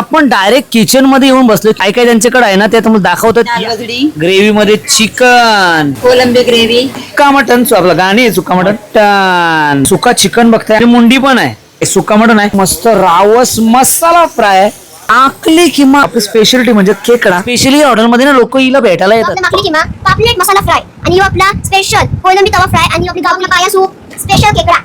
आपण direct kitchen मध्ये येऊन बसलो. काय काय त्यांच्याकडे आहे ना ते तुम्हाला दाखवतात. ग्रेव्ही मध्ये चिकन, कोलंबी ग्रेव्ही, सुका मटन, आपला गाणी आहे सुका मटन, सुका चिकन बघताय, मुंडी पण आहे, सुका मटन आहे, मस्त रावस मसाला फ्राय, आकली किमा आपली स्पेशलिटी म्हणजे खेकडा. स्पेशली हॉटेल मध्ये ना लोक हिला भेटायला येतात. आकली किमा, पापलेट मसाला फ्राय आणि आपला स्पेशल कोलंबी तवा फ्राय आणि आपली गावठी पाया सूप, स्पेशल खेकडा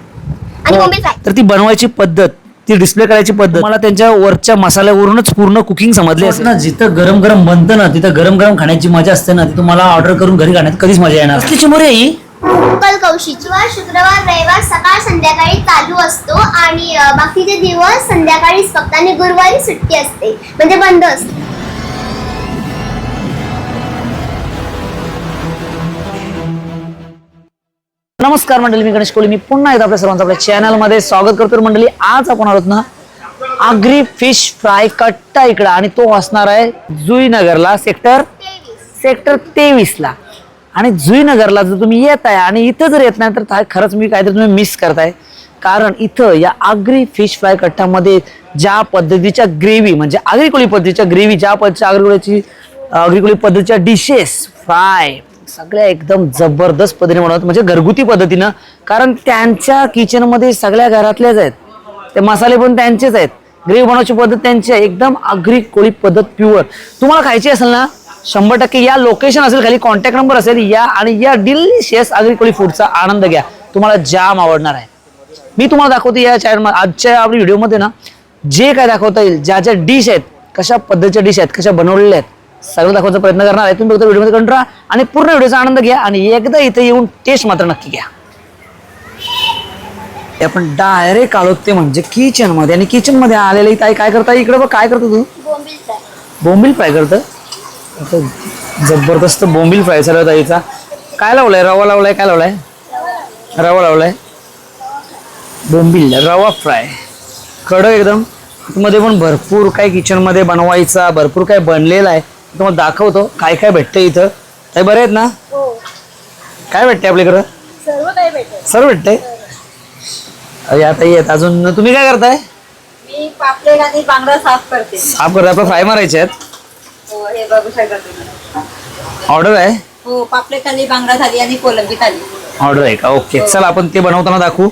आणि बोंबील फ्राय. तर ती बनवायची पद्धत, ती डिस्प्ले करायची पद्धत मला त्यांच्या वरच्या मसाल्यावरूनच पूर्ण कुकिंग समजली असेल ना. जिथं गरम गरम बनतं ना तिथं गरम गरम खाण्याची मजा असते ना. ती तुम्हाला ऑर्डर करून घरी खाण्यात कधीच मजा येणार. कसली चिमुरी आहे ही? कलकौशी शुक्रवार रविवार सकाळ संध्याकाळी चालू असतो आणि बाकीचे दिवस संध्याकाळीच फक्त आणि गुरुवारी सुट्टी असते म्हणजे बंद असते. नमस्कार मंडळी, मी गणेश कोहली. मी पुन्हा एकदा आपल्या सर्वांचं आपल्या चॅनलमध्ये स्वागत करतो. मंडळी आज आपण आहोत ना आगरी फिश फ्राय कट्टा इकडं, आणि तो असणार आहे जुईनगरला सेक्टर 23 ला. आणि जुईनगरला जर तुम्ही येत आहे आणि इथं जर येत नाही तर खरंच मी काहीतरी तुम्ही मिस करताय. कारण इथं या आगरी फिश फ्राय कट्ट्यामध्ये ज्या पद्धतीच्या ग्रेव्ही म्हणजे आगरी कोळी पद्धतीच्या ग्रेव्ही, ज्या पद्धतीच्या आगरी कोळी पद्धतीच्या डिशेस फ्राय सगळ्या एकदम जबरदस्त पद्धतीने बनवतात, म्हणजे घरगुती पद्धतीनं. कारण त्यांच्या किचनमध्ये सगळ्या घरातल्याच आहेत, ते मसाले पण त्यांचेच आहेत, ग्रेव्ही बनवायची पद्धत त्यांची आहे, एकदम आगरी कोळी पद्धत प्युअर. तुम्हाला खायची असेल ना 100% या लोकेशन असेल, खाली कॉन्टॅक्ट नंबर असेल, या आणि या डिलिशियस आगरी कोळी फूडचा आनंद घ्या. तुम्हाला जाम आवडणार आहे. मी तुम्हाला दाखवते या चॅनल आजच्या आपल्या व्हिडिओमध्ये ना जे काय दाखवता येईल, ज्या ज्या डिश आहेत, कशा पद्धतीच्या डिश आहेत, कशा बनवलेल्या आहेत, सगळं दाखवायचा प्रयत्न करणार आहे. तुम्ही फक्त व्हिडिओमध्ये कंटिन्यू राहा आणि पूर्ण व्हिडिओचा आनंद घ्या आणि एकदा इथे येऊन टेस्ट मात्र नक्की घ्या. आपण डायरेक्ट आलो ते म्हणजे किचन मध्ये, आणि किचन मध्ये आलेली ताई काय करता इकडे बघ. काय करतो तू? बोंबील फ्राय. बोंबील फ्राय करतं. जबरदस्त बोंबील फ्राय झाला ताईचा. काय लावलाय? रवा लावलाय? काय लावलाय? रवा लावलाय. बोंबील रवा फ्राय कडक एकदम. मध्ये पण भरपूर काय किचन मध्ये बनवायचा, भरपूर काय बनलेला आहे. तुम्हाला दाखवतो काय काय भेटतंय इथं. काय बरे आहेत ना? काय भेटतंय आपल्याकडं? सर्व काही भेटेल. सर्व भेटतंय. आता येत अजून तुम्ही काय करताय? मी पापलेट आणि बांगडा साफ करते. साफ करता आपलं फ्राय मारायचे आहेत. हो, हे बघू शकता. ऑर्डर आहे? हो, पापलेट थाली, बांगडा थाली आणि कोलंबी थाली ऑर्डर आहे का? ओके, चला आपण ते बनवताना दाखवू.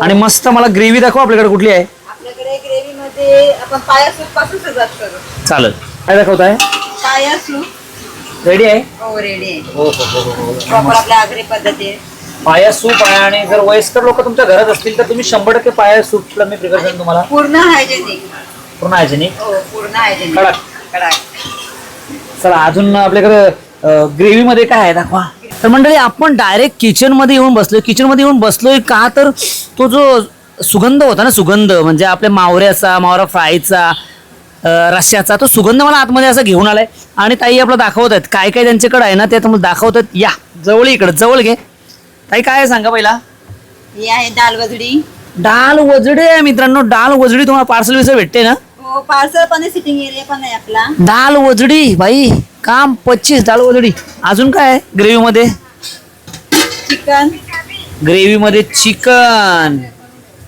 आणि मस्त मला ग्रेव्ही दाखव आपल्याकडे कुठली आहे. आपल्याकडे ग्रेव्ही मध्ये आपण पाया सूप पासून सुरुवात करू. चालेल. काय दाखवताय? पाया सूप रेडी आहे? हो, रेडी आहे. हो हो हो. प्रॉपर आपल्या आगरी पद्धती आहे. पाया सूप आहे, आणि जर वयस्कर लोक तुमच्या घरात असतील तर तुम्ही 100% पाया सूपला मी प्रिफर करेन तुम्हाला. पूर्ण हायजेनिक. पूर्ण हायजेनिक. हो, पूर्ण हायजेनिक. कडक. कडक. चला अजून आपल्याकडे ग्रेव्ही मध्ये काय आहे दाखवा. तर मंडळी आपण डायरेक्ट किचन मध्ये येऊन बसलोय. किचन मध्ये येऊन बसलोय का तर तो जो सुगंध होता ना, सुगंध म्हणजे आपल्या मावरा फ्रायचा, रश्श्याचा, तो सुगंध मला आतमध्ये असं घेऊन आलाय. आणि ताई आपलं दाखवत आहेत काय काय त्यांच्याकडे आहे ना ते तुम्हाला दाखवत आहेत. या जवळ, इकडे जवळ घे ताई. काय आहे सांगा पहिला. ही आहे दाल वजडी. डाल वजडी आहे मित्रांनो. डाल वजडी तुम्हाला पार्सल विसर भेटते ना. हो, पार्सल पण आहे, सिटिंग एरिया पण आहे आपला. दाल वजडी भाई काम 25 डाल वजडी. अजून काय आहे ग्रेव्ही मध्ये? चिकन. ग्रेव्ही मध्ये चिकन,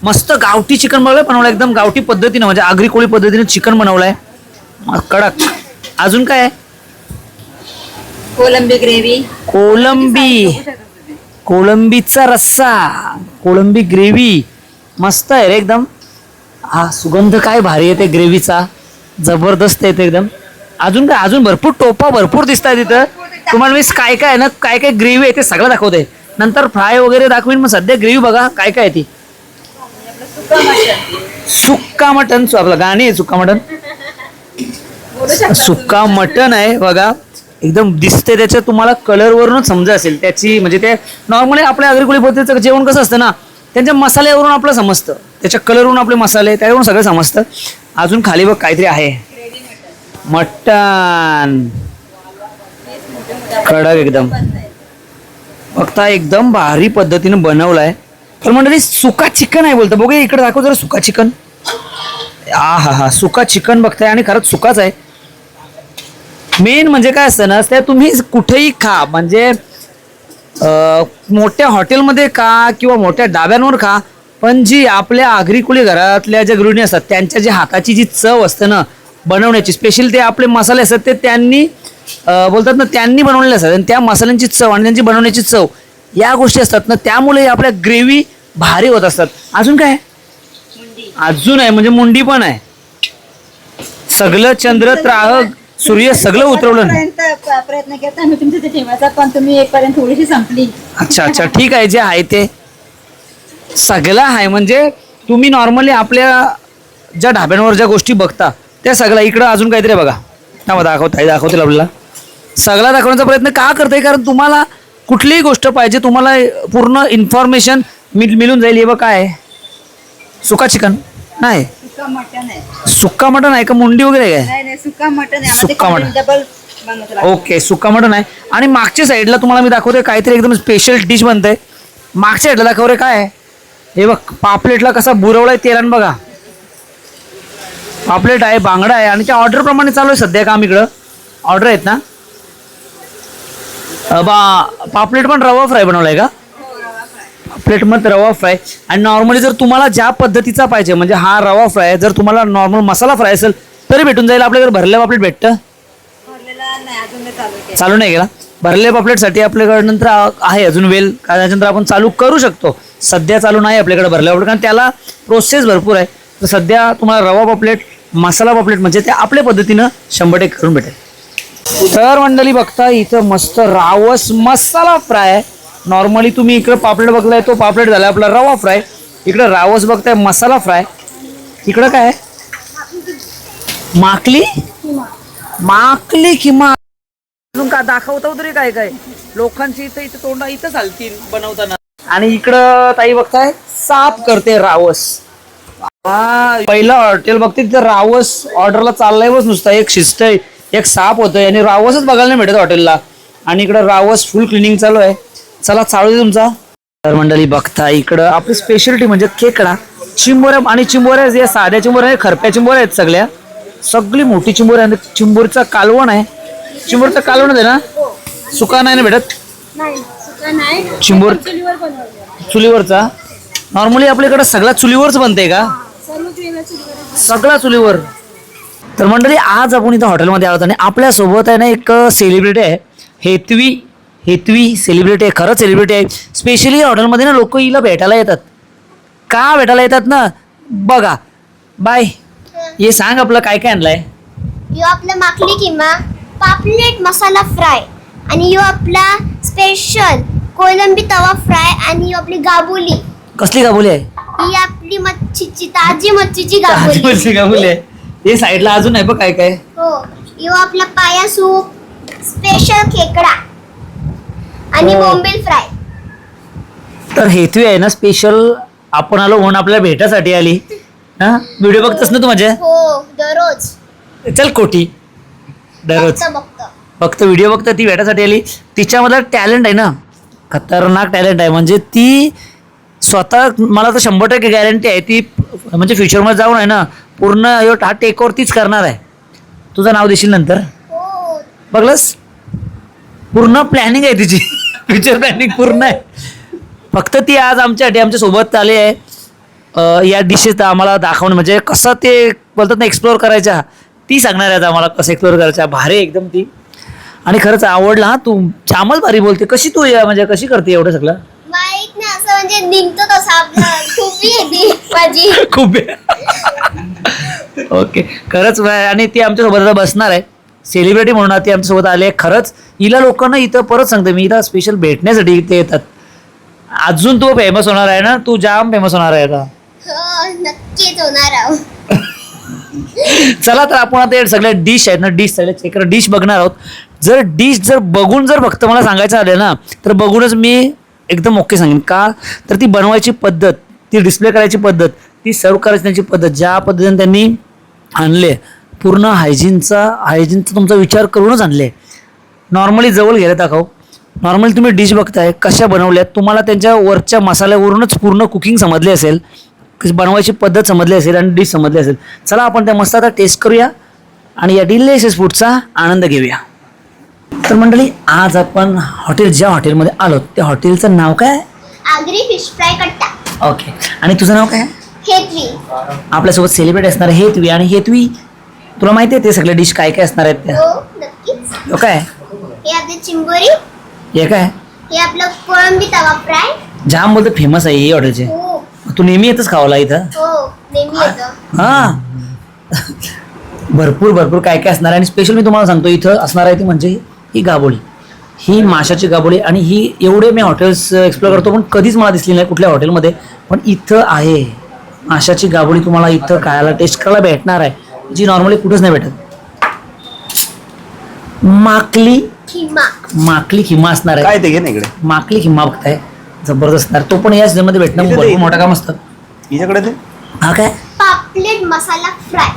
मस्त गावठी चिकन बनवलंय एकदम गावठी पद्धतीने, म्हणजे आगरी कोळी पद्धतीने चिकन बनवलंय कडक. अजून काय आहे? कोलंबी ग्रेव्ही. कोलंबीचा रस्सा, कोलंबी ग्रेव्ही मस्त आहे रे एकदम. हा सुगंध काय भारी येते ग्रेव्हीचा, जबरदस्त येते एकदम. अजून काय? अजून भरपूर टोपा भरपूर दिसत आहे तिथं. तुम्हाला मी काय काय आहे ना, काय काय ग्रेव्ही आहे ते सगळं दाखवते. नंतर फ्राय वगैरे दाखवीन. मग सध्या ग्रेव्ही बघा काय काय आहे ती. सुक्का मटन, आपलं गाणी आहे सुक्का मटन. सुक्का मटन आहे बघा, एकदम दिसते त्याच्या. तुम्हाला कलर वरूनच समजा असेल त्याची, म्हणजे ते नॉर्मली आपल्या आगरी कोळी पद्धतीचं जेवण कसं असतं ना, त्यांच्या मसाल्यावरून आपलं समजतं, त्याच्या कलरवरून आपले मसाले त्यावरून सगळं समजतं. अजून खाली बघ काहीतरी आहे, मटन कडक एकदम. बघता एकदम भारी पद्धतीने बनवलाय. तर मंडळी सुका चिकन आहे बोलतं. बघूया इकडे दाखव जरा सुका चिकन. हा सुका चिकन बघताय, आणि खरंच सुकाच आहे. मेन म्हणजे काय असतं ना, त्या तुम्ही कुठेही खा, म्हणजे मोठ्या हॉटेलमध्ये खा किंवा मोठ्या डाब्यांवर खा, पण जी आपल्या आगरी कोळी घरातल्या ज्या गृहिणी असतात त्यांच्या जी हाताची जी चव असते ना, बनवण्याची स्पेशल ते आपले मसाले असतात ते त्यांनी बोलतात ना त्यांनी बनवलेले असतात आणि त्या मसाल्यांची चव आणि त्यांची बनवण्याची चव या गोष्टी असतात ना त्यामुळे आपल्या ग्रेव्ही भारी होत असतात. अजून काय अजून आहे म्हणजे मुंडी पण आहे. सगळं चंद्र त्राह सूर्य सगळं उतरवलं नाही. प्रयत्न केला आम्ही तुमच्या ठेवायचा पण तुम्ही एक पर्यंत थोडीशी संपली. अच्छा ठीक आहे जे आहे ते सगळं आहे. म्हणजे तुम्ही नॉर्मली आपल्या ज्या ढाब्यांवर ज्या गोष्टी बघता त्या सगळ्या इकडं अजून काहीतरी बघा ना दाखवतील आपल्याला सगळा दाखवण्याचा प्रयत्न का करताय कारण तुम्हाला कुठलीही गोष्ट पाहिजे तुम्हाला पूर्ण इन्फॉर्मेशन मिळून जाईल. हे बघ काय सुका चिकन नाही सुका मटन आहे. सुक्का मटन आहे का मुंडी वगैरे काय नाही सुका मटन आहे. सुक्का मटण. डबल बनवतो. ओके सुक्का मटन आहे. आणि मागच्या साईडला तुम्हाला मी दाखवते काहीतरी एकदम स्पेशल डिश बनते. मागच्या साईडला दाखवते काय आहे हे बघ पापलेटला कसा बुरवलाय तेलान बघा. पापलेट आहे बांगडा आहे आणि त्या ऑर्डर प्रमाणे चालू आहे सध्या काम इकडं ऑर्डर आहेत ना. पापलेट पण रवा फ्राय बनवलाय का प्लेटमध्ये रवा फ्राय. आणि नॉर्मली जर तुम्हाला ज्या पद्धतीचा पाहिजे म्हणजे हा रवा फ्राय जर तुम्हाला नॉर्मल मसाला फ्राय असेल तरी भेटून जाईल. आपल्याकडे भरलेला पापलेट भेटतं चालू नाही गेला भरलेल्या पापलेटसाठी आपल्याकडे नंतर आहे अजून वेल त्याच्यानंतर आपण चालू करू शकतो. सध्या चालू नाही आपल्याकडे भरलेला पापलेट कारण त्याला प्रोसेस भरपूर आहे. तर सध्या तुम्हाला रवा पापलेट मसाला पापलेट म्हणजे ते आपल्या पद्धतीनं 100% करून भेटेल. तर मंडळी बघता इथं मस्त रावस मसाला फ्राय. नॉर्मली तुम्ही इकडं पापलेट बघलाय तो पापलेट झाला आपला रवा फ्राय. इकडं रावस बघताय मसाला फ्राय. इकडं काय माकली किमा अजून का दाखवतो तरी काय काय लोकांची इथं तोंडा इथं चालतील बनवताना. आणि इकडं ताई बघताय साफ करते रावस. पहिला हॉटेल बघते तिथं रावस ऑर्डरला चाललाय बस नुसता एक शिजतंय एक साफ होतंय आणि रावसच बघायला नाही भेटत हॉटेलला. आणि इकडं रावस फुल क्लिनिंग चालू आहे. चला चालू दे तुमचा. तर मंडळी बघता इकडं आपली स्पेशलिटी म्हणजे खेकडा चिंबोऱ्या आणि चिंबोऱ्या जे साध्या चिंबोऱ्या खरप्या चिंबोऱ्या आहेत सगळी मोठी चिंबोऱ्या आणि चिंबोरीचा कालवण आहे. चिंबोरीचा कालवण आहे ना सुका नाही ना भेटत चिंबोर चुलीवरचा. नॉर्मली आपल्याकडे सगळा चुलीवरच बनते का सगळा चुलीवर. तर मंडळी आज आपण इथं हॉटेलमध्ये आहोत आणि आपल्यासोबत आहे ना एक सेलिब्रिटी आहे हेतवी सेलिब्रिटी आहे खरंच सेलिब्रिटी आहे. स्पेशली हॉटेलमध्ये ना लोक हिला भेटायला येतात. का भेटायला येतात ना बघा बाय हे सांग आपलं काय काय आणलंय. यो आपला माकली किमा पापलेट मसाला फ्राय आणि यो आपला स्पेशल कोलंबी तवा फ्राय आणि यो आपली गाबुली. कसली गाबुली आहे ही आपली मच्छीची ताजी मच्छीची ताजी गाबुली. मच्छी गाबुली आहे. हे साईडला अजून आहे बघ काय काय. हो यो आपला पाया सूप स्पेशल खेकडा आणि बोंबील फ्राय. तर हेतवी आहे ना स्पेशल आपण आलो म्हणून आपल्याला भेटासाठी आली. हा व्हिडिओ बघतस ना तू माझ्या हो दररोज चल कोटी दररोज फक्त व्हिडिओ बघता ती भेटासाठी आली. तिच्यामधला टॅलेंट आहे ना खतरनाक टॅलेंट आहे. म्हणजे ती स्वतः मला तर 100% गॅरंटी आहे ती म्हणजे फ्युचरमध्ये जाऊन आहे ना पूर्ण हा टेक ओव्हर तीच करणार आहे. तुझं नाव देशील नंतर बघलंस पूर्ण प्लॅनिंग आहे तिची फ्युचर प्लॅनिंग पूर्ण आहे. फक्त ती आज आमच्या सोबत आली आहे या डिशेस आम्हाला दाखवणं म्हणजे कसं ते बोलतात ना एक्सप्लोअर करायच्या ती सांगणार आहे आम्हाला कसं एक्सप्लोअर करायच्या. भारी एकदम ती आणि खरंच आवडला हा तू जामच भारी बोलते. कशी तू म्हणजे कशी करते एवढं सगळं माहित नाही असं म्हणजे निघतो तसं आपलं खूप येते माझी खूप ओके खरंच आणि ती आमच्यासोबत आता बसणार आहे सेलिब्रिटी म्हणून ती आमच्यासोबत आली आहे. खरंच हिला लोकांना इथं परत सांगते मी इथं स्पेशल भेटण्यासाठी इथे येतात. अजून तू फेमस होणार आहे ना तू जाम फेमस होणार आहे आता. हो नक्कीच होणार आहोत. चला तर आपण आता सगळ्या डिश आहेत ना डिश बघणार आहोत. जर डिश बघून फक्त मला सांगायचं आलं ना तर बघूनच मी एकदम ओके सांगेन. का तर ती बनवायची पद्धत ती डिस्प्ले करायची पद्धत ती सर्व करायची पद्धत ज्या पद्धतीने त्यांनी आणले पूर्ण हायजीनचा तुमचा विचार करूनच आणले. नॉर्मली जवळ गेले दाखव. नॉर्मली तुम्ही डिश बघताय कशा बनवल्यात तुम्हाला त्यांच्या वरच्या मसाल्यावरूनच पूर्ण कुकिंग समजली असेल बनवायची पद्धत समजली असेल आणि डिश समजली असेल. चला आपण त्या मस्त आता टेस्ट करूया आणि या डिलिशियस फूडचा आनंद घेऊया. तर मंडळी आज आपण ज्या हॉटेलमध्ये आलो त्या हॉटेलचं नाव काय आगरी फिश फ्राय कट्टा. ओके आणि तुझं नाव काय हेतवी. आपल्यासोबत सेलिब्रेट असणार हेतवी. आणि हेतवी तुला माहिती आहे ते सगळे डिश काय काय असणार आहेत त्या? हो नक्कीच. हे काय हे आपली चिंबोरी, हे काय हे आपलं कोळंबी तवा फ्राय. जाम बोलतो फेमस आहे ही हॉटेलचे. हो तू नेहमी येतच खावाला इथं. हो नेहमी येतं. हा भरपूर भरपूर काय काय असणार आहे. आणि स्पेशल मी तुम्हाला सांगतो इथं असणार आहे ती म्हणजे ही गाबोळी, ही माशाची गाबोळी. आणि ही एवढे मी हॉटेल्स एक्सप्लोर करतो पण कधीच मला दिसली नाही कुठल्या हॉटेलमध्ये, पण इथं आहे माशाची गाबोळी. तुम्हाला इथं खायला टेस्ट करायला भेटणार आहे जी नॉर्मली कुठंच नाही भेटत. माकली खिमा असणार आहे. काय ते घे ना इकडे माकली खिमा बघताय जबरदस्त असणार. तो पण या सीझन मध्ये भेटणार. इथे भरपूर मोठा काम असतं. हिच्याकडे ते हा काय पापलेट मसाला फ्राय.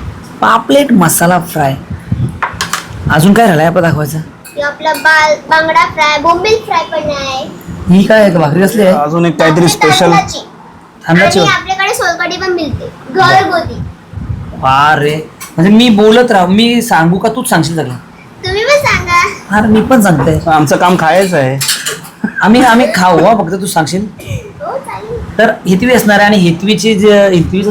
पापलेट मसाला फ्राय. अजून काय राहिलंय आपण दाखवायचं? हे आपला बांगडा फ्राय, बोंबील फ्राय पण आहे. ही काय आहे? भाकरी कसली आहे? अजून एक काहीतरी स्पेशल तांदळाची. तांदळाची आणि आपल्याकडे सोलकढी पण मिळते घरगुती. वा रे, म्हणजे मी बोलत राहू, मी सांगू का तूच सांगशील सगळं? तुम्ही पण सांगा. हा मी पण सांगते. आमचं काम खायचं आहे. आम्ही खाऊ हा, फक्त तू सांगशील. हो चालेल. तर हितवी असणार आहे आणि हितवीचा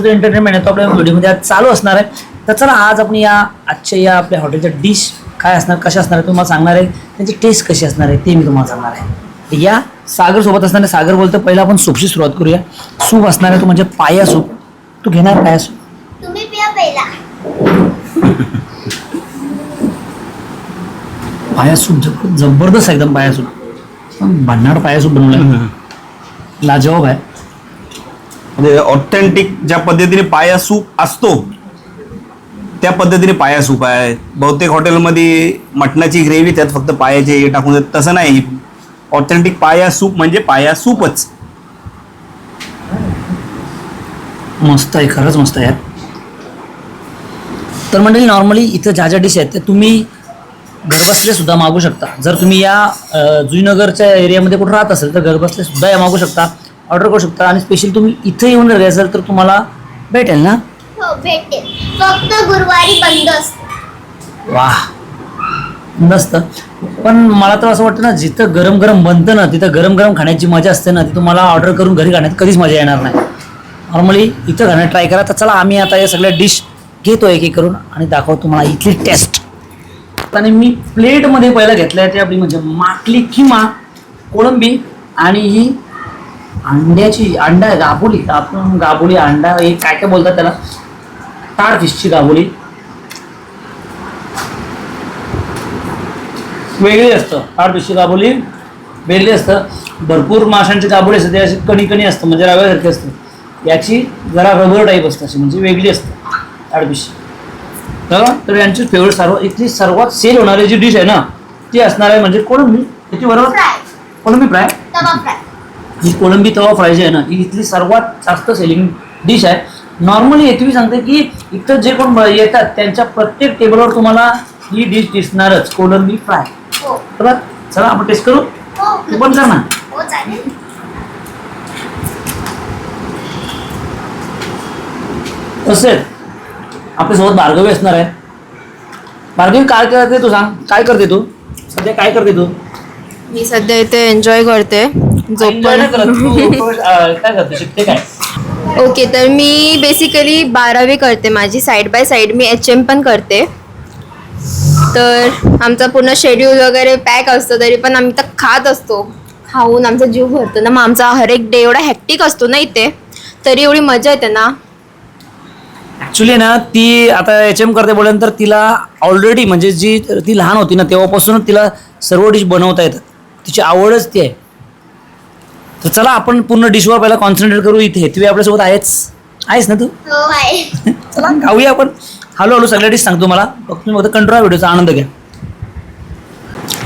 जो एंटरटेनमेंट आहे तो आपल्या व्हिडिओमध्ये आज चालू असणार आहे. तर चला आज आपण आजच्या या आपल्या हॉटेलच्या डिश काय असणार, कशा असणार आहे तुम्हाला सांगणार आहे. त्यांची टेस्ट कशी असणार आहे ते मी तुम्हाला सांगणार आहे. या सागर सोबत असणार आहे. सागर बोलतो पहिला आपण सूपशी सुरुवात करूया. सूप असणार आहे तो म्हणजे पाया सूप. तू घेणार पाया सूप? तुम्ही पिया पहिला. पाया सूप जबरदस्त एकदम. पाया सूप भन्नाड पाया सूप बनवलाय, लाजवाब आहे. म्हणजे ऑथेंटिक ज्या पद्धतीने पाया सूप असतो त्या पद्धतीने पाया सूप आहे. बहुतेक हॉटेलमध्ये मटणाची ग्रेव्ही त्यात फक्त पायाचे हे टाकून देतात, तसं नाही. ऑथेंटिक पाया सूप म्हणजे पाया सूपच. मस्त आहे, खरंच मस्त आहे. तर मंडळी नॉर्मली इथं ज्या ज्या डिश आहेत त्या तुम्ही घरबसल्या सुद्धा मागू शकता. जर तुम्ही या जुईनगरच्या एरियामध्ये कुठं राहत असेल तर घरबसल्या सुद्धा या मागू शकता, ऑर्डर करू शकता. आणि स्पेशल तुम्ही इथं येऊन जर असेल तर तुम्हाला भेटेल ना? हो भेटेल. फक्त गुरुवारी बंद असतं. वाह नसतं. पण मला तर असं वाटतं ना जिथं गरम गरम बनतं ना तिथं गरम गरम खाण्याची मजा असते ना, ती तुम्हाला ऑर्डर करून घरी खाण्यात कधीच मजा येणार नाही. नॉर्मली इथं खाण्यात ट्राय करा. तर चला आम्ही आता या सगळ्या डिश घेतो एक एक करून आणि दाखवतो तुम्हाला इथली टेस्ट. आणि मी प्लेटमध्ये पहिला घेतलं आहे ते आपली म्हणजे माकली खिमा, कोळंबी आणि ही अंडा आहे गाबोली. आपण गाबोली अंडा हे काय काय बोलतात त्याला, टाड फिशची गाबोली. वेगळी असतं टाड फिशची गाबोली, वेगळी असतं. भरपूर माशांची गाबोली असते ते अशी कणी कणी असतं म्हणजे रव्यासारखी असते. याची जरा रबर टाईप असते अशी म्हणजे वेगळी असते टाड फिश. तर यांची फेवरेट इथली सर्वात सेल होणारी जी डिश आहे ना ती असणार आहे म्हणजे कोळंबी. याची बरोबर फ्राय, कोळंबी फ्राय. तवा फ्राय. ही कोळंबी तवा फ्राय जी आहे ना ही इथली सर्वात जास्त सेलिंग डिश आहे. नॉर्मली येथवी सांगते की इथं जे कोण येतात त्यांच्या प्रत्येक टेबलवर तुम्हाला ही डिश दिसणारच, कोळंबी फ्राय. हो बरोबर. चला आपण टेस्ट करू. हो तू पण कर ना. हो चालेल. तसेच आपल्यासोबत भार्गवी असणार आहे. भार्गवी काय करते तू सांग, काय करते तू सध्या, काय करते तू? मी सध्या इथे एन्जॉय करते. Enjoy नाही करत तू, काय करते, शिकते काय? ओके, तर मी बेसिकली 12वी करते माझी. Side by side me HM पण करते. तर आमचा पूर्ण शेड्यूल वगैरे पॅक असतो तरी पण आम्ही तर खात असतो. खाऊन आमचा जीव भरतो ना. मग आमचा हर एक डे एवढा हॅक्टिक असतो ना इथे, तरी एवढी मजा येते ना. ऍक्च्युली ना ती आता HM करते बोलल्यानंतर तिला ऑलरेडी म्हणजे जी ती लहान होती ना तेव्हापासूनच तिला सर्व डिश बनवता येतात. तिची आवडच ती आहे. तर चला आपण पूर्ण डिशवर पहिला कॉन्सन्ट्रेट करू. इथे हेतवी आपल्यासोबत आहेस ना तू? हो आहे. चला खाऊया आपण. हळूहळू सगळ्या डिश सांगतो मला, फक्त तुम्ही फक्त कंट्रोल व्हिडिओचा आनंद घ्या.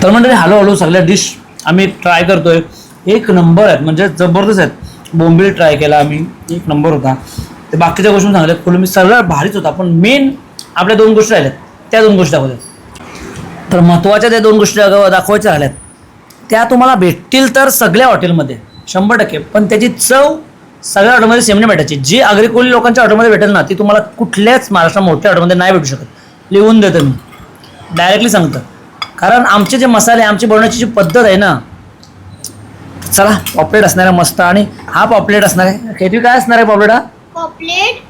तर म्हणजे हळूहळू सगळ्या डिश आम्ही ट्राय करतोय. एक नंबर आहेत म्हणजे जबरदस्त आहेत. बोंबील ट्राय केला आम्ही, एक नंबर होता. ते बाकीच्या गोष्टी सांगल्या कोळंबी सगळं भारीच होता. पण मेन आपल्या 2 गोष्टी राहिल्यात, त्या 2 गोष्टी दाखवल्या. तर महत्त्वाच्या त्या 2 गोष्टी दाखवायच्या राहिल्यात त्या तुम्हाला भेटतील तर सगळ्या हॉटेलमध्ये 100%. पण त्याची चव सगळ्या हॉटेलमध्ये सेम नाही भेटायची. जी आगरी कोळी लोकांच्या हॉटेलमध्ये भेटेल ना ती तुम्हाला कुठल्याच महाराष्ट्रात मोठ्या हॉटेलमध्ये नाही भेटू शकत. लिहून देतं मी, डायरेक्टली सांगतो. कारण आमचे जे मसाले, आमची बनवण्याची जी पद्धत आहे ना. चला पॉपलेट असणार आहे मस्त. आणि हा पॉपलेट असणार आहे. हेतवी काय असणार आहे पॉपलेट? हा पॉपलेट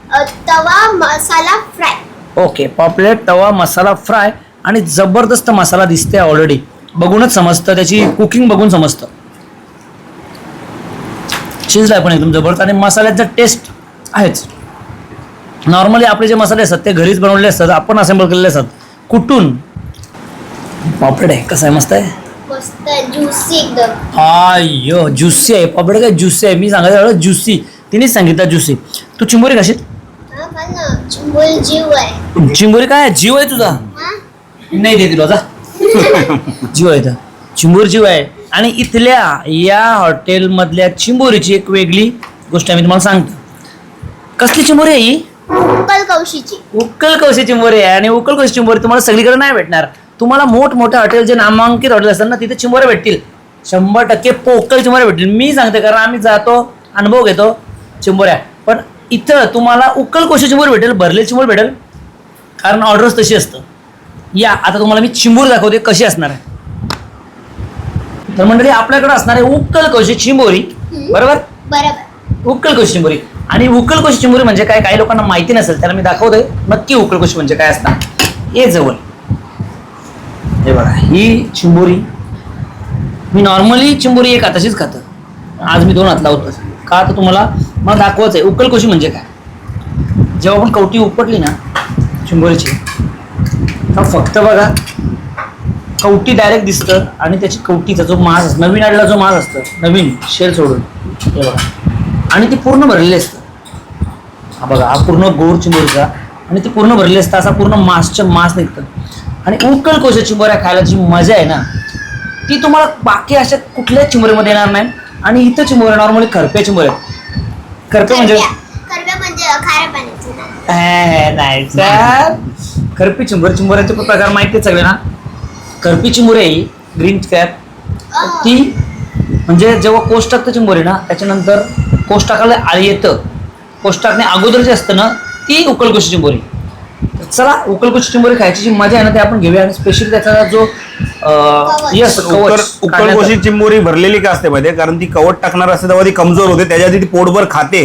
तवा मसाला फ्राय. ओके, पॉपलेट तवा मसाला फ्राय आणि जबरदस्त मसाला दिसते ऑलरेडी, बघूनच समजतं, त्याची कुकिंग बघून समजतं. शिजलाय पण एकदम जबरदस्त आणि मसाल्याचा टेस्ट आहेच. नॉर्मली आपले जे मसाले असतात ते घरीच बनवलेले असतात, आपण असेंबल केलेले असतात. कुठून पॉपलेट आहे, कसं आहे, मस्त आहे. मस्त ज्युसी एकदम. आयो ज्युसी आहे पॉपलेट, काय ज्युसी आहे. मी सांगायचं ज्युसी, तिनेच सांगितलं ज्युसी. तू चिंबोरी खाशील? हा, खा ना. चिंबोरी जीव आहे. चिंबोरी काय जीव आहे तुझा? हा? नाही दे तुला जा. जीव आहे तर चिंबोरी जीव आहे. आणि इथल्या या हॉटेलमधल्या चिंबोरीची एक वेगळी गोष्ट मी तुम्हाला सांगतो. कसली चिंबोरी आहे ही? उकल कौशीची. उकल कौशी चिंबोरी आहे. आणि उकल कौशी चिंबोरी तुम्हाला सगळीकडे नाही भेटणार. तुम्हाला मोठमोठे हॉटेल, जे नामांकित हॉटेल असतात ना, तिथे चिंबोऱ्या भेटतील. 100% पोकळ चिंबोऱ्या भेटतील. मी सांगते, कारण आम्ही जातो, अनुभव घेतो चिंबोऱ्या. पण इथं तुम्हाला उकल कौशी चिंबोरी भेटेल, भरलेली चिंबोरी भेटेल, कारण ऑर्डर्स तशी असतं. या आता तुम्हाला मी चिंबोरी दाखवते कशी असणार आहे. तर मंडळी, आपल्याकडे असणार आहे उकल कौशी चिंबोरी, बरोबर? बरोबर. उकल कौशी चिंबोरी. आणि उकल कौशी चिंबोरी म्हणजे काय, काही लोकांना माहिती नसेल, त्याला मी दाखवतोय नक्की उकल कौशी म्हणजे काय असतात. हे जवळ, हे बघा, ही चिंबोरी. मी नॉर्मली चिंबोरी एक हाताचीच खातो, आज मी 2 हात लावतो. का तर तुम्हाला मला दाखवायचं आहे उकल कौशी म्हणजे काय. जेव्हा आपण कवटी उपटली ना चिंबोरीची, तर फक्त बघा, कवटी डायरेक्ट दिसतं आणि त्याची कवटीचा जो मांस असतो, नवीन आलेला जो मांस असतं, नवीन शेल सोडून, हे बघा, आणि ती पूर्ण भरलेली असतं. हा बघा, हा पूर्ण गोड चिंबोरीचा, आणि ती पूर्ण भरलेली असतं. असा पूर्ण मांस निघतं. आणि उकल कौशी चिंबोऱ्या खायला जी मजा आहे ना, ती तुम्हाला बाकी अशा कुठल्याच चिंबोरीमध्ये येणार नाही. आणि इथं चिंबोऱ्या नॉर्मली खरप्या चिंबोऱ्या. खरपे म्हणजे करव्या म्हणजे खाऱ्या पाण्याचं ना. नाही सर, खरपी चिंबोऱ्यांचे पण प्रकार माहिती आहे सगळ्यांना. खरपी चिंबोरी आहे ग्रीन कॅप, ती म्हणजे जेव्हा कोस्ट टाकतं चिंबोरी ना, त्याच्यानंतर कोस्ट टाकायला आळी येतं, कोस्ट टाकणे अगोदर जे असतं ना, ती उकल कौशी चिंबोरी. चला, उकल कौशी चिंबोरी खायची जी मजा आहे ना, ते आपण घेऊया. आणि स्पेशली त्याचा जो उकल कौशी चिंबोरी भरलेली का असते माहिती, कारण ती कवट टाकणार असते तेव्हा ती कमजोर होते, त्याच्या आधी ती पोटभर खाते,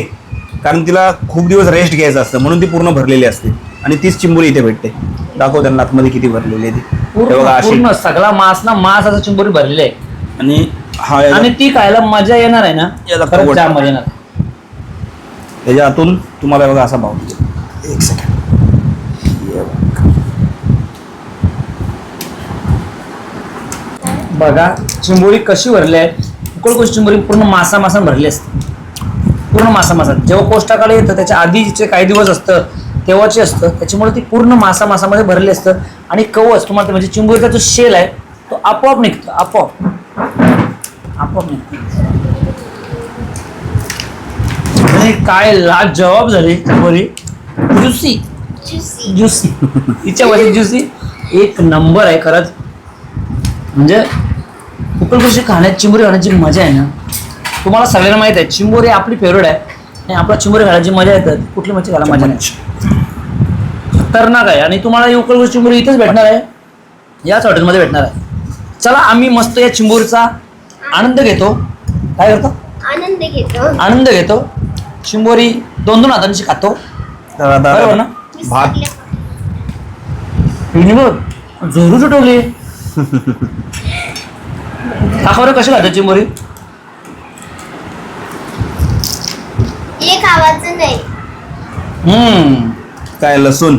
कारण तिला खूप दिवस रेस्ट घ्यायचा असतं, म्हणून ती पूर्ण भरलेली असते. आणि तीच चिंबोरी इथे भेटते. दाखव त्यांना आतमध्ये किती भरलेली आहे ती. हे बघा, अशी पूर्ण सगळा मांस ना, मांस असं चिंबोरी भरलेली आहे. आणि हा आणि ती खायला मजा येणार आहे ना, याला खरंच कवट. जाम मजा येणार. त्याच्या आतून तुम्हाला बघा असा भाव. एक सेकंड, बघा चिंबोरी कशी भरली आहे. उकल कौशी चिंबोरी पूर्ण मासा भरली असते, पूर्ण मासा. जेव्हा कोष्टाकाला येतं त्याच्या आधीचे काही दिवस असतं तेव्हाचे असतं, त्याच्यामुळे ती पूर्ण मासामध्ये भरली असतं. आणि कवच तुम्हाला म्हणजे चिंबोरीचा जो शेल आहे तो आपोआप निघतो, आपोआप निघतो. आणि काय लाजवाब झाली चिंबोरी, ज्युसी ज्युसी. तिच्या वजन ज्युसी एक नंबर आहे खरंच. म्हणजे उकल कौशी खाण्यात, चिंबोरी खाण्याची मजा आहे ना, तुम्हाला सगळ्यांना माहित आहे. चिंबोरी आपली फेवरेट आहे आणि आपला चिंबोरी खाण्याची मजा येतात, कुठली मच्छी खायला मजा नाही. खतरनाक आहे. आणि तुम्हाला ही उकल कौशी चिंबोरी इथेच भेटणार आहे, याच हॉटेलमध्ये भेटणार आहे. चला, आम्ही मस्त या चिंबोरीचा आनंद घेतो. काय करतो? आनंद घेतो. चिंबोरी 2-2 हातांची खातो, बरोबर ना? भात जोरू सुटवली. दाखव रे कशी खातात चिंबोरी. एक आवाज नाही. काय लसूण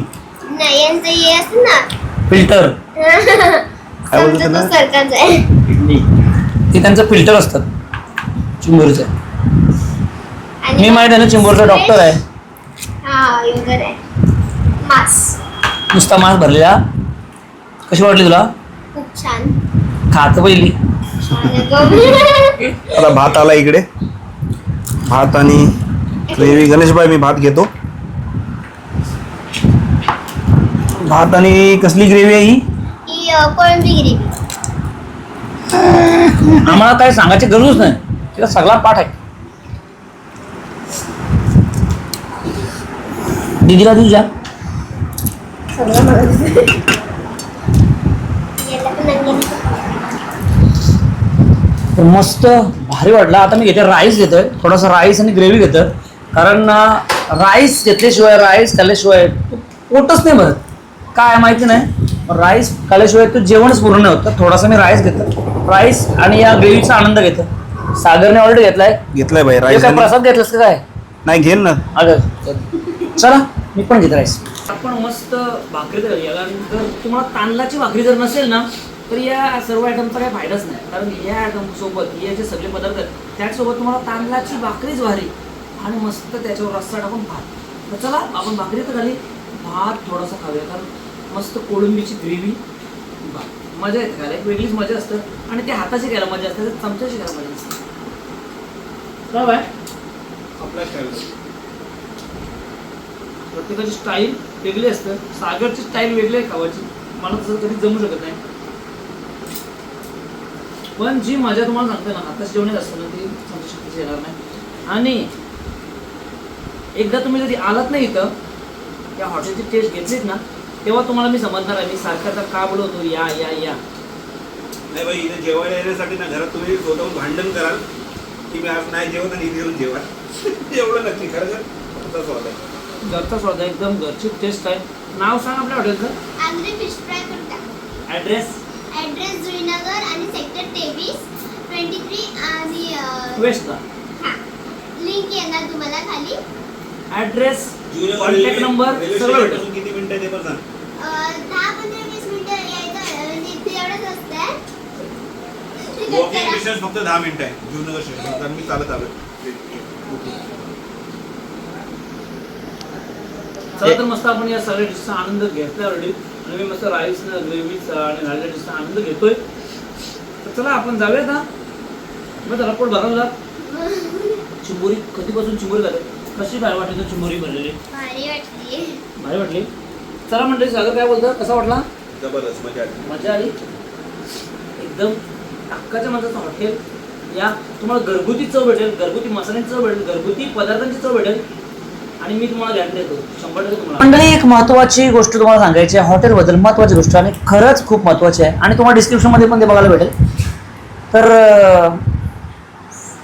नाही, यांचं हे असतं ना फिल्टर, काय बोलतो समजा ना? तो सरकारच आहे. ते त्यांचं फिल्टर असतात चिंबोरीचं. आणि मी माहिती आहे ना, चिंबोरीचा डॉक्टर आहे. हा, योगर आहे. मास नुसता मांस भरलेला. कशी वाटली तुला? खूप छान. खात पहिली. आता भात आला इकडे, भात आणि ग्रेव्ही. गणेशबाई, मी भात घेतो. भात आणि कसली ग्रेव्ही आहे ही? ही कोळंबी ग्रेव्ही. आम्हाला काय सांगायची गरजच नाही, तिला सगळा पाठ आहे. दीदीला तुझ्या सगळं मला याला पण अंगण. मस्त भारी वाटला. आता मी घेते राईस घेतोय, थोडासा राईस आणि ग्रेव्ही घेतोय, कारण राईस घेतल्याशिवाय, राईस खाल्ल्याशिवाय पोटच नाही भरत. काय माहिती नाही, राईस खाल्ल्याशिवाय तू जेवणच पूर्ण नाही होत. तर थोडासा मी राईस घेतो, राईस आणि या ग्रेव्हीचा आनंद घेतो. सागरने ऑर्डर घेतलाय. घेतलाय भाई हे राईस. काय प्रसाद घेतलास का काय? नाही घेन ना. अगं चला मी पण घेतो राईस. आपण मस्त भाकरी तर घालूया, कारण जर तुम्हाला तांदळाची भाकरी जर नसेल ना तर या सर्व आयटमचा काही फायदाच नाही. कारण या आयटम सोबत हे जे सगळे पदार्थ आहेत त्याचसोबत तुम्हाला तांदळाची भाकरीच भारी आणि मस्त त्याच्यावर रस्सा टाकून भात. तर चला आपण भाकरी तर खाली भात थोडासा खाऊया, कारण मस्त कोळंबीची ग्रेव्ही भात मजा येते खायला, एक वेगळीच मजा असतं. आणि ते हाताची घ्यायला मजा असते, चमच्याची घ्यायला मजा असते. काय बाय प्रत्येकाची स्टाईल वेगळी असतं. सागरची स्टाईल वेगळी आहे खावाची, मला तसं कधी जमू शकत नाही. पण जी मजा तुम्हाला सांगते ना हाताची जेवण असतं ना ती समजू शकते येणार नाही. आणि एकदा तुम्ही जरी आलात नाही इथं या हॉटेलची टेस्ट घेतलीत ना तेव्हा तुम्हाला मी समजणार आहे मी सारखा का बोलवतो या या या. नाही भाई इथे जेवायला येण्यासाठी ना घरात तुम्ही स्वतःहून भांडण कराल की मी आज नाही जेवत आणि इथे येऊन जेवा. एवढं नक्की खरं तर स्वाद आहे. घरचा स्वाद आहे, एकदम घरची टेस्ट आहे. नाव सांग आपल्या हॉटेलचं. आगरी फिश फ्राय करता. ॲड्रेस जुईनगर आणि सेक्टर 23 आणि वेस्टला. हा लिंक येणार तुम्हाला खाली. ॲड्रेस कॉन्टॅक्ट नंबर सगळं भेटेल. किती मिनिटं ते पण सांग. 10-15-20 मिनिटं यायचं म्हणजे इथे एवढंच असतंय. वॉकिंग डिस्टन्स फक्त 10 मिनिटं आहे जुनगर स्टेशन, कारण मी चालत आलोय. चला तर मस्त आपण या सगळ्या डिशचा आनंद घेतला ऑलरेडी आणि मी मस्त राईस ग्रेव्हीचा आणि राहिल्या डिशचा आनंद घेतोय. तर चला आपण जाऊया का मग त्याला पोट भरायला. चिंबोरी कधीपासून चिंबोरी खाते, कशी काय वाटली तर चिंबोरी भरलेली भारी वाटली. भारी वाटली. चला म्हणते सागर काय बोलतं, कसा वाटला? जबरदस्त मजा आली. मजा आली एकदम. टाक्काच्या मजाचं हॉटेल. या तुम्हाला घरगुती चव भेटेल, घरगुती मसाल्यांची चव भेटेल, घरगुती पदार्थांची चव भेटेल आणि मी तुम्हाला गॅरंटी देतो 100% तुम्हाला. मंडळी एक महत्त्वाची गोष्ट तुम्हाला सांगायची आहे हॉटेलबद्दल, महत्त्वाची गोष्ट आणि खरंच खूप महत्त्वाची आहे आणि तुम्हाला डिस्क्रिप्शनमध्ये पण ते बघायला भेटेल. तर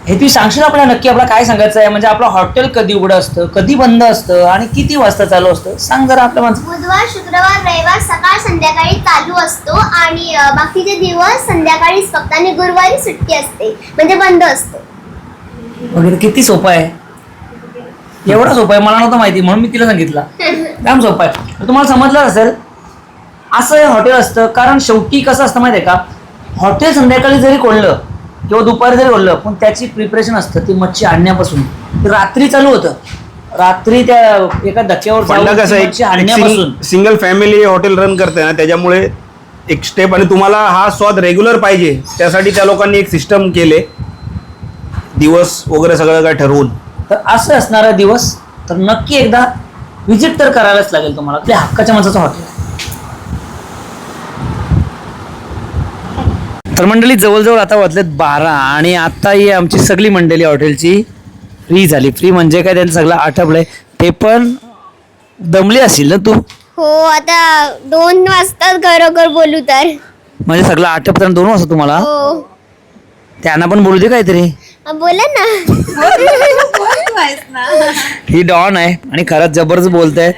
हे ती सांगशील आपल्याला नक्की आपल्याला काय सांगायचं आहे, म्हणजे आपलं हॉटेल कधी उघडं असतं, कधी बंद असतं आणि किती वाजता चालू असतं, सांग जरा आपल्या माणसं. बुधवार शुक्रवार रविवार सकाळ संध्याकाळी चालू असतो आणि बाकीचे दिवस संध्याकाळीच फक्त आणि गुरुवारी सुट्टी असते म्हणजे बंद असतो. वगैरे किती सोपं आहे, एवढा सोपं आहे. मला नव्हतं माहिती म्हणून मी तिला सांगितलं. काम सोपं आहे, तुम्हाला समजलं असेल. असं हे हॉटेल असतं, कारण शेवटी कसं असतं माहिती आहे का, हॉटेल संध्याकाळी जरी खोललं किंवा दुपारी जरी खोललं पण त्याची प्रिपरेशन असतं. ती मच्छी आणण्यापासून ते रात्री चालू होतं, रात्री त्या एका धक्क्यावर पण जाऊन कसं ती मच्छी आणण्यापासून. सिंगल फॅमिली हॉटेल रन करते ना त्याच्यामुळे एक स्टेप, आणि तुम्हाला हा स्वाद रेग्युलर पाहिजे त्यासाठी त्या लोकांनी एक सिस्टम केले, दिवस वगैरे सगळं काय ठरवून. तर असं असणारा दिवस तर नक्की एकदा व्हिजिट तर करायलाच लागेल तुम्हाला. आपल्या हक्काच्या माणसाचं हॉटेल आहे. तर मंडळी जवळजवळ आता वाजलेत 12 आणि आता ही आमची सगळी मंडळी हॉटेलची फ्री झाली. फ्री म्हणजे काय, त्यांचं सगळं आटपलंय. ते पण दमली असेल ना तू? हो आता 2 वाजता खरोखर बोलू तर. म्हणजे सगळं आटपताना 2 वाजता तुम्हाला? हो त्यांना पण बोलू दे काहीतरी. बोला ना. ही डॉन आहे आणि खरंच जबरदस्त बोलते.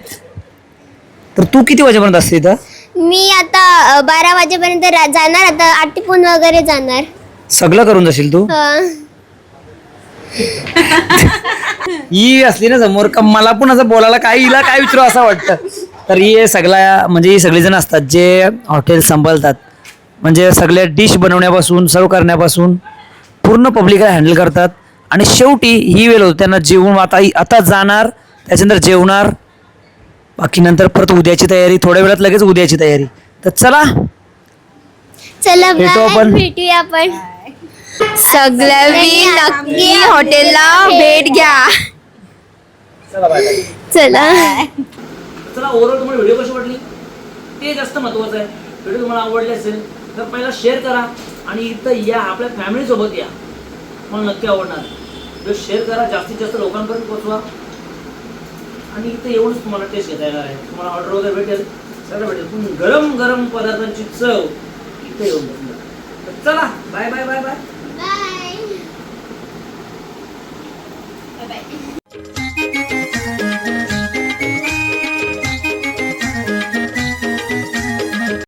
तर तू किती वाजेपर्यंत असते इथं? मी आता 12 वाजेपर्यंत जाणार, आता आटिपून वगैरे जाणार. सगळं करून जाशील तू? ही असली ना समोर का मला पण असं बोलायला काय, हिला काय विचारू असं वाटतं. तर ही सगळ्या म्हणजे ही सगळेजण असतात जे हॉटेल सांभाळतात, म्हणजे सगळ्या डिश बनवण्यापासून सर्व करण्यापासून पूर्ण पब्लिकला हँडल करतात. आणि शेवटी ही वेळ होती त्यांना जेवून आता जाणार, त्याच्यानंतर जेवणार, बाकी नंतर परत उद्याची तयारी, थोड्या वेळात लगेच उद्याची तयारी. तर चला भेटू आपण. भेटूया आपण. सगळ्यांनी नक्की हॉटेलला भेट घ्या. चला. चला ओव्हरऑल तुम्हाला व्हिडिओ कशी वाटली ते जास्त महत्त्वाचं आहे. व्हिडिओ तुम्हाला आवडले असेल तर पहिला शेअर करा आणि इथं या आपल्या फॅमिलीसोबत या, मला नक्की आवडणार. व्हिडिओ शेअर करा, जास्तीत जास्त लोकांपर्यंत पोहोचवा आणि इथं येऊनच तुम्हाला टेस्ट घेता येणार आहे. तुम्हाला ऑर्डर वगैरे भेटेल, सगळं भेटेल, पण गरम गरम पदार्थांची चव इथं येऊन बसणार. तर चला bye bye bye bye. Bye. Bye.